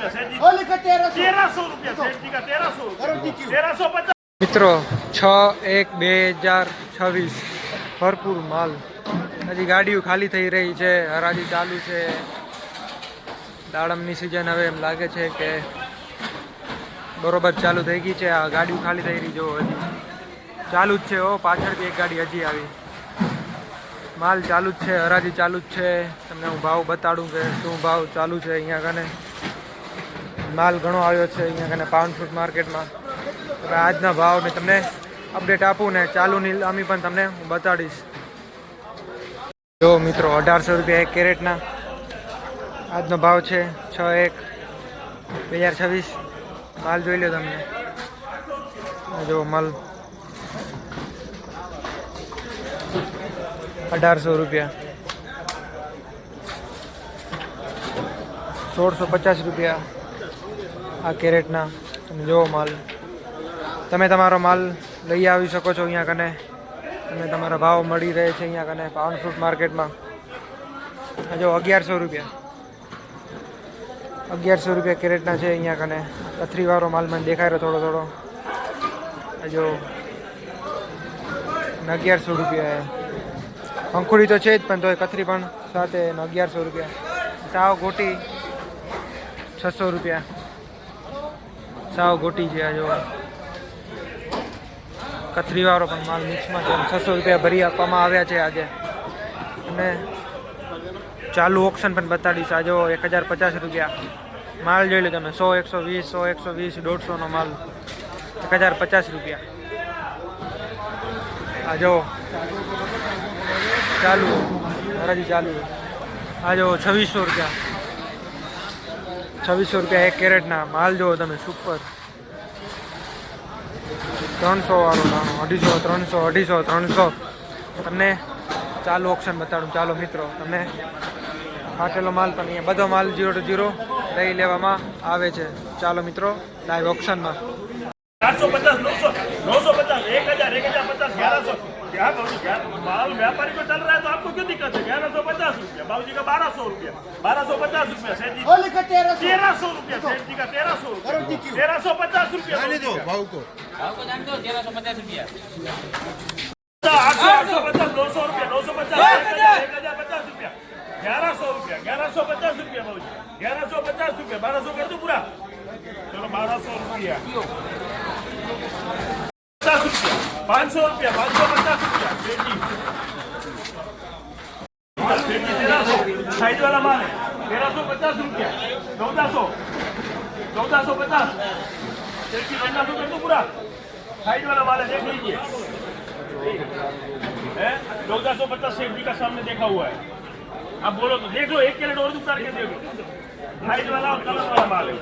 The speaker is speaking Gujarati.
रुपया सेठ जी 1300 रुपया सेठ जी का 1350 મિત્રો 6/1/2026 ભરપૂર માલ. હજી ગાડીઓ ખાલી થઈ રહી છે, હરાજી ચાલુ છે. દાડમની સિઝન હવે એમ લાગે છે કે બરોબર ચાલુ થઈ ગઈ છે. આ ગાડીઓ ખાલી થઈ રહી જો હજી ચાલુ જ છે. પાછળથી એક ગાડી હજી આવી. માલ ચાલુ જ છે, હરાજી ચાલુ જ છે. તમને હું ભાવ બતાડું કે શું ભાવ ચાલુ છે. અહીંયા કને માલ ઘણો આવ્યો છે અહીંયા કને પાઉન્ડ ફ્રૂટ માર્કેટમાં. હવે આજના ભાવ મેં તમને અપડેટ આપું ને ચાલુની અમી પણ તમને હું બતાડીશ. જો મિત્રો 1800 રૂપિયા એક કેરેટના આજનો ભાવ છે. 6/1/2026 માલ જોઈ લો તમને. જો માલ 1800 રૂપિયા, 1650 રૂપિયા આ કેરેટના. તમે જો માલ તમે તમારો માલ લઈ આવી શકો છો અહીંયા કને. તમે તમારા ભાવ મળી રહે છે અહીંયા કને પાઉન્ડ ફ્રૂટ માર્કેટમાં. જો 1100 રૂપિયા, 1100 રૂપિયા કેરેટના છે અહીંયા કને. કથરીવાળો માલ મને દેખાય રહ્યો થોડો થોડો. જો 1100 રૂપિયા. પંખુડી તો છે જ પણ તો કથરી પણ સાથે 1100 રૂપિયા. સાવ ગોટી 600 રૂપિયા. સાવ ગોટી છે આ જો. કથરીવાળો પણ માલ મિક્સમાં છે. 600 રૂપિયા ભરી આપવામાં આવ્યા છે આજે. અને ચાલુ ઓપ્શન પણ બતાડીશ. આ જો 1050 રૂપિયા માલ જોઈ લો તમે. 100, 120, 120, 120, 150નો માલ 1050 રૂપિયા. આ જો ચાલુ હરાજી ચાલુ. આ જો 2600 રૂપિયા, 2600 રૂપિયા એક કેરેટના માલ જો તમે. સુપર 300 વાળો નાનો 250, 300, 250, 300 તમને ચાલુ ઓપ્શન બતાડું. ચાલો મિત્રો તમને ફાટેલો માલ પણ અહીંયા બધો માલ 0 to 0 લઈ લેવામાં આવે છે. ચાલો મિત્રો લાઈવ ઓપ્શનમાં 850, 950, 1000, 1050, 1100. क्या बाबू क्या माल व्यापारी को चल रहा है तो आपको क्यों दिक्कत है? 1150 रुपया बाबू जी का 1200 रुपया, 1250 रुपया सेठ जी 1300 रुपया सेठ जी का 1350 रुपया भाव को जान दो 1350 रुपया 850, 900 रुपया, 950, 1050 रुपया, 1100 रुपया, 1150 रुपया बाबू जी 1150 रुपया, 1200 कर दो पूरा. चलो 1200 रुपया, 500 रुपया, 550 रुपया सेठ जी. साइड वाला माल है 1350 रुपया, 1450 सेठ जी 1500 कर दो पूरा. साइड वाला माल है देख लीजिए. 1450 सेठ जी का सामने देखा हुआ है. आप बोलो तो देख लो. 1 कैरेट और उतार के देखो. साइड वाला और कलर वाला माल है.